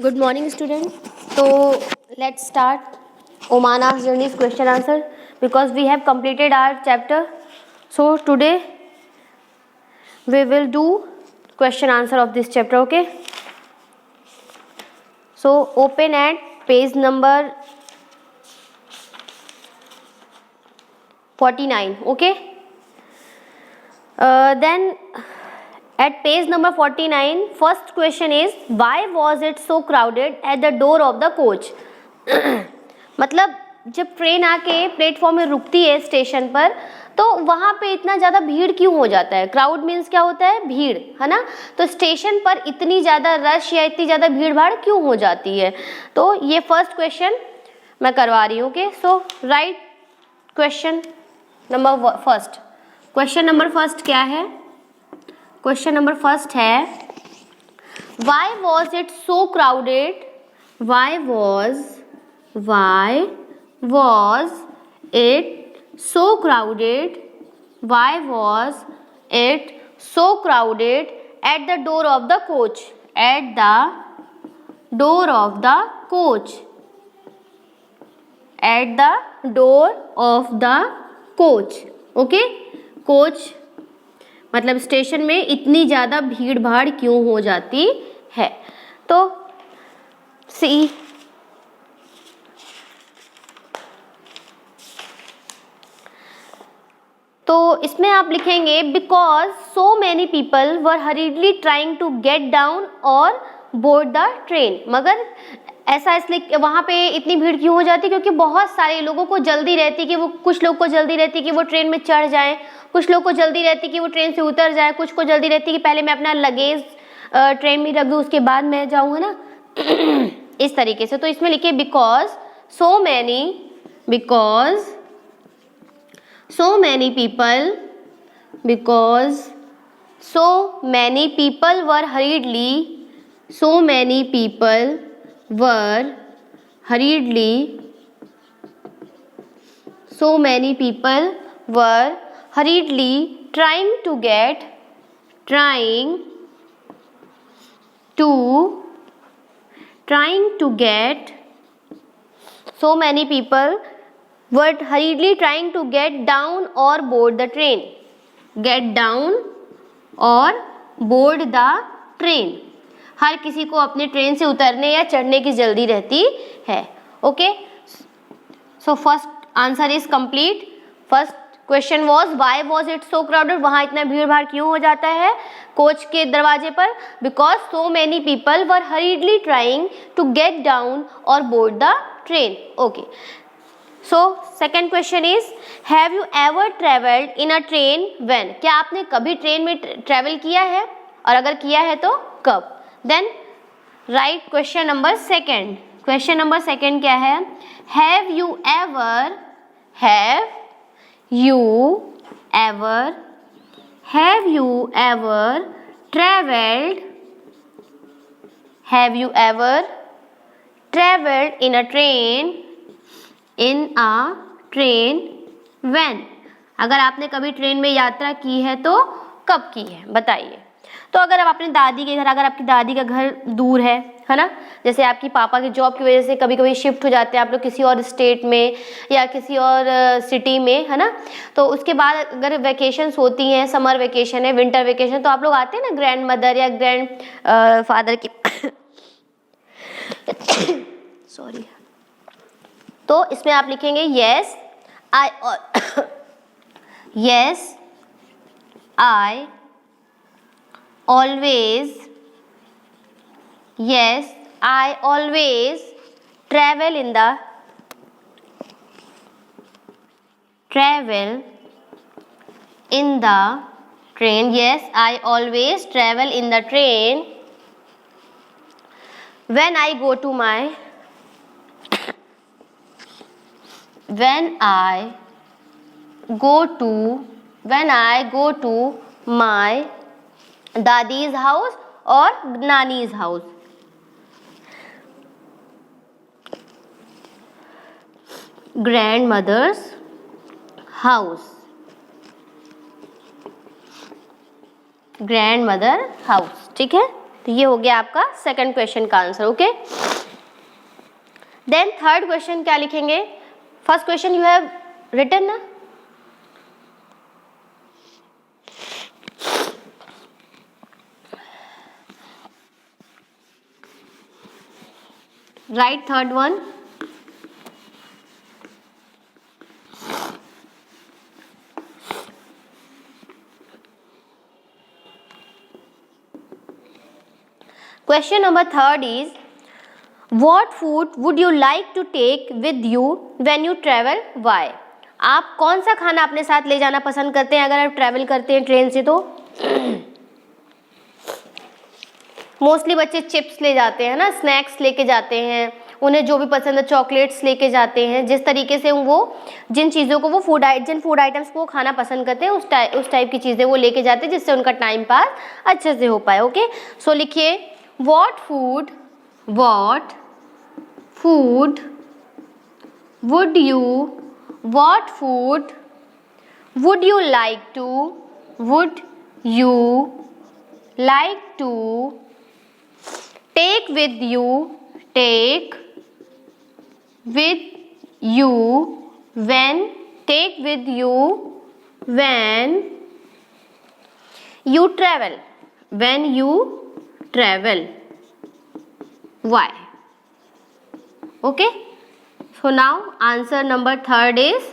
Good morning, students. So let's start Omana's journey's question answer because we have completed our chapter. So today we will do question answer of this chapter. Okay. So open at page number 49. Okay. Then at page number 49, first question is why was it so crowded at the door of the coach? मतलब जब train आके platform में रुकती है station पर तो वहाँ पे इतना ज़्यादा भीड़ क्यों हो जाता है? क्राउड मीन्स क्या होता है? भीड़, है ना? तो स्टेशन पर इतनी ज़्यादा रश या इतनी ज़्यादा भीड़ भाड़ क्यों हो जाती है? तो ये फर्स्ट क्वेश्चन मैं करवा रही हूँ. Okay, so right question number first. Question number first क्या है? क्वेश्चन नंबर फर्स्ट है why was it so crowded? Why was it so crowded? Why was it so crowded at the door of the coach? At the door of the coach. At the door of the coach. Okay? Coach मतलब station में इतनी ज़्यादा भीड़ भाड़ क्यों हो जाती है? तो सी तो इसमें आप लिखेंगे because so many people were hurriedly trying to get down और बोर्ड द ट्रेन. मगर ऐसा इसलिए वहाँ पे इतनी भीड़ क्यों हो जाती है? क्योंकि बहुत सारे लोगों को जल्दी रहती कि वो कुछ लोग को जल्दी रहती कि वो ट्रेन में चढ़ जाएं, कुछ लोग को जल्दी रहती कि वो ट्रेन से उतर जाए, कुछ को जल्दी रहती कि पहले मैं अपना लगेज ट्रेन में रख दूँ उसके बाद मैं जाऊँ, है ना? इस तरीके से. तो इसमें लिखिए because so many people were hurriedly trying to get down or board the train. Get down or board the train. हर किसी को अपने ट्रेन से उतरने या चढ़ने की जल्दी रहती है. Okay, so first answer is complete. First question was why was it so crowded? वहाँ इतना भीड़ भाड़ क्यों हो जाता है कोच के दरवाजे पर? Because so many people were hurriedly trying to get down और board the train. Okay, so second question is have you ever travelled in a train when? क्या आपने कभी ट्रेन में ट्रेवल किया है और अगर किया है तो कब? Then write question number second. Question number second क्या है? Have you ever traveled in a train when? अगर आपने कभी ट्रेन में यात्रा की है तो कब की है बताइए. तो अगर आप अपने दादी के घर, अगर आपकी दादी का घर दूर है ना, जैसे आपकी पापा की जॉब की वजह से कभी कभी शिफ्ट हो जाते हैं आप लोग किसी और स्टेट में या किसी और सिटी में, है ना, तो उसके बाद अगर वेकेशंस होती हैं, समर वेकेशन है, विंटर वेकेशन, तो आप लोग आते हैं ना ग्रैंड मदर या ग्रैंड फादर की सॉरी. तो इसमें आप लिखेंगे yes I always travel in the train. Yes, I always travel in the train when I go to my dadi's house or nani's house. Grandmother's house. ठीक है. तो ये हो गया आपका सेकंड क्वेश्चन का answer. Okay, then third question क्या लिखेंगे? First question you have written ना? Right third one. Question number third is, what food would you like to take with you when you travel? Why? आप कौन सा खाना अपने साथ ले जाना पसंद करते हैं अगर आप ट्रैवल करते हैं ट्रेन से? तो मोस्टली बच्चे चिप्स ले जाते हैं ना, स्नैक्स लेके जाते हैं, उन्हें जो भी पसंद है चॉकलेट्स लेके जाते हैं। जिस तरीके से वो जिन चीज़ों को वो जिन फूड आइटम्स को वो खाना पसंद करते हैं उस टाइप की चीज़ें वो लेके जाते हैं जिससे उनका टाइम पास अच्छे से हो पाए। ओके, सो लिखिए, what food would you like to take with you when you travel? Why? Okay, so now answer number third is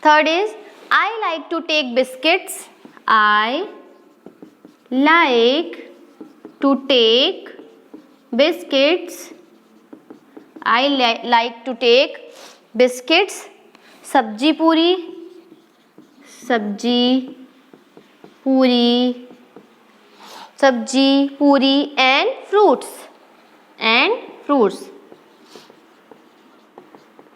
I like to take biscuits. I like to take biscuits. सब्जी पूरी and fruits.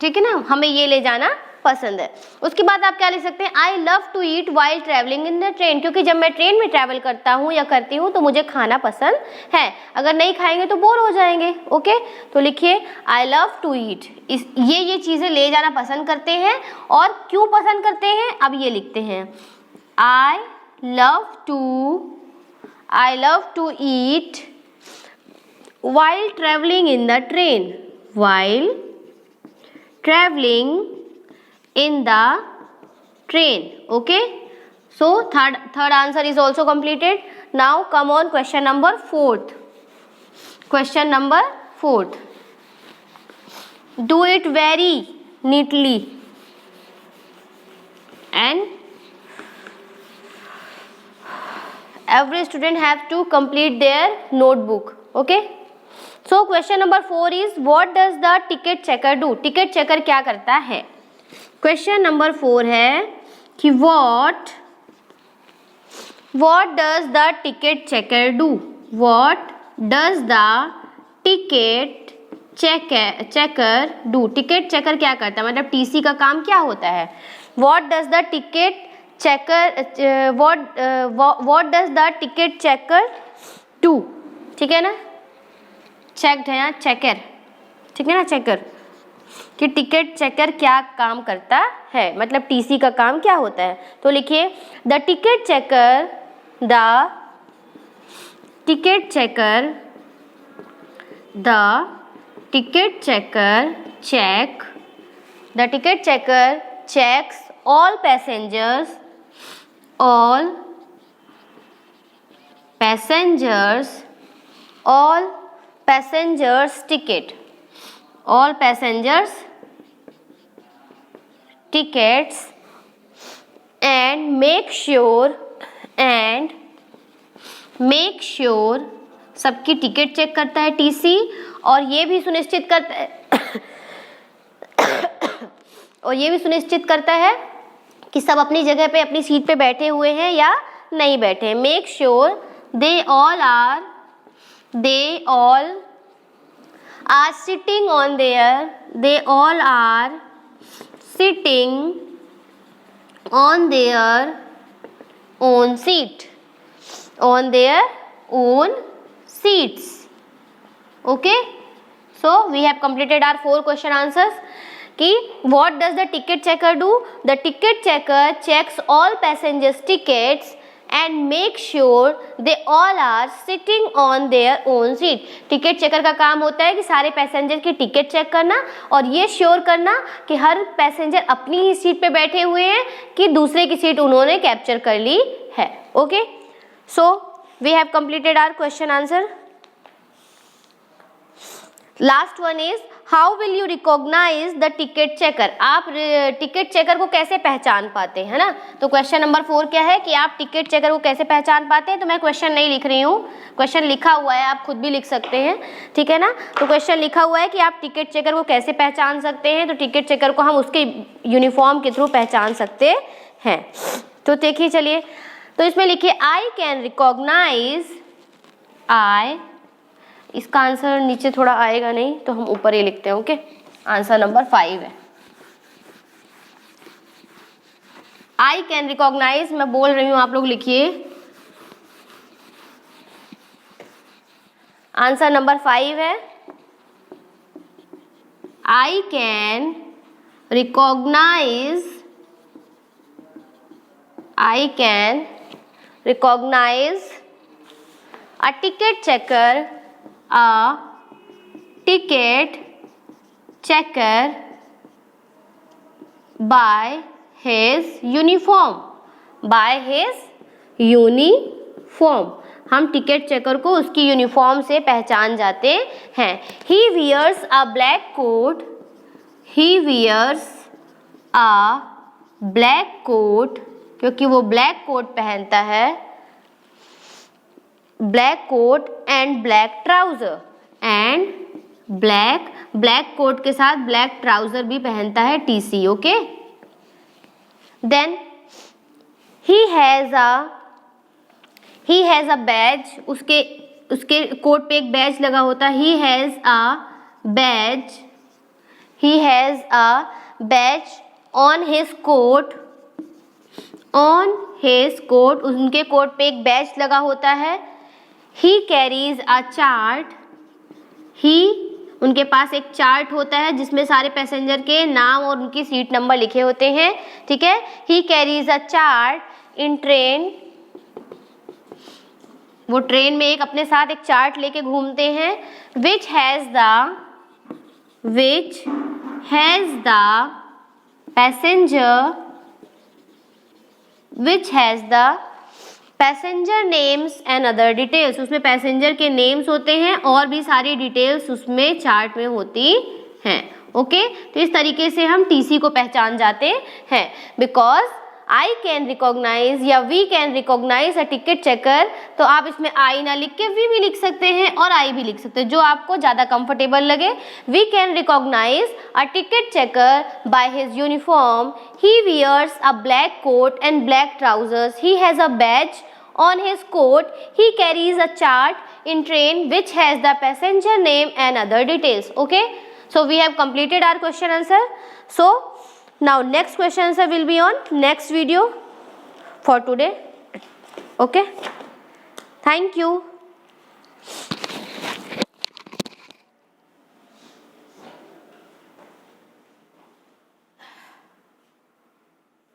ठीक है ना, हमें ये ले जाना पसंद है। उसके बाद आप क्या लिख सकते हैं? I love to eat while travelling in the train, क्योंकि जब मैं ट्रेन में ट्रैवल करता हूँ या करती हूँ तो मुझे खाना पसंद है, अगर नहीं खाएंगे तो बोर हो जाएंगे। ओके, तो लिखिए आई लव टू ईट, ये चीज़ें ले जाना पसंद करते हैं। और क्यों पसंद करते हैं अब ये लिखते हैं, आई love to eat while traveling in the train. Okay, so third answer is also completed. Now come on question number fourth. Do it very neatly and every student have to complete their notebook. Okay, so question number 4 is, what does the ticket checker do? Ticket checker क्या करता है? Question number 4 है कि what does the ticket checker do? What does the ticket checker do? Ticket checker क्या करता है, मतलब TC का काम क्या होता है? What does the ticket checker do? ठीक है ना, चेक्ड है यहाँ चेकर, ठीक है ना, चेकर कि टिकट चेकर क्या काम करता है, मतलब टीसी का काम क्या होता है। तो लिखिए, the ticket checker checks all passengers tickets and make sure सबकी टिकट चेक करता है टीसी, और ये भी सुनिश्चित करता है कि सब अपनी जगह पे अपनी सीट पे बैठे हुए हैं या नहीं बैठे। Make sure they all are sitting on their own seats. Okay, so we have completed our 4 question answers. कि what does the ticket checker do? The ticket checker checks all passengers tickets and make sure they all are sitting on their own seat. Ticket checker का काम होता है कि सारे passenger की ticket check करना और ये श्योर करना कि हर पैसेंजर अपनी ही सीट पे बैठे हुए हैं कि दूसरे की सीट उन्होंने कैप्चर कर ली है. Okay, so we have completed our question answer. Last one is how will you recognise the ticket checker. आप टिकट चेकर को कैसे पहचान पाते हैं ना. तो क्वेश्चन नंबर 4 क्या है कि आप टिकट चेकर को कैसे पहचान पाते हैं. तो मैं क्वेश्चन नहीं लिख रही हूँ, क्वेश्चन लिखा हुआ है, आप खुद भी लिख सकते हैं, ठीक है ना. तो क्वेश्चन लिखा हुआ है कि आप टिकट चेकर को कैसे पहचान सकते हैं. तो टिकट चेकर को हम उसके यूनिफॉर्म के थ्रू पहचान सकते हैं. तो देखिए चलिए, तो इसमें लिखिए आई कैन रिकॉग्नाइज. आई, इसका आंसर नीचे थोड़ा आएगा नहीं तो हम ऊपर ही लिखते हैं. ओके, आंसर नंबर 5 है. आई कैन रिकॉग्नाइज, मैं बोल रही हूं, आप लोग लिखिए. आंसर नंबर 5 है. I can recognise, I can recognise a ticket checker, a ticket checker by his uniform. by his uniform. हम टिकट चेकर को उसकी यूनिफॉर्म से पहचान जाते हैं. he wears a black coat, he wears a black coat, क्योंकि वो black coat पहनता है, black coat and black trouser, and black coat के साथ ब्लैक ट्राउजर भी पहनता है, TC. Okay, then he has a badge. उसके कोट पे एक बैज लगा होता है. He has a badge on his coat, on his coat, उनके कोट पे एक बैज लगा होता है. ही कैरीज अ चार्ट, उनके पास एक चार्ट होता है जिसमें सारे पैसेंजर के नाम और उनकी सीट नंबर लिखे होते हैं, ठीक है. He carries a chart in train, वो ट्रेन में एक अपने साथ एक चार्ट लेके घूमते हैं. Which has the passenger names and other details. उसमें पैसेंजर के नेम्स होते हैं और भी सारी डिटेल्स उसमें चार्ट में होती हैं. ओके, तो इस तरीके से हम टीसी को पहचान जाते हैं. बिकॉज आई कैन रिकॉग्नाइज या we can recognise a ticket checker. तो आप इसमें आई ना लिख के वी भी लिख सकते हैं और आई भी लिख सकते हैं, जो आपको ज़्यादा कंफर्टेबल लगे. We can recognise a ticket checker by his uniform. He wears a black coat and black trousers. He has a badge on his coat. He carries a chart in train which has the passenger name and other details. Okay, so we have completed our question answer. So now next question answer will be on next video for today. Okay, thank you.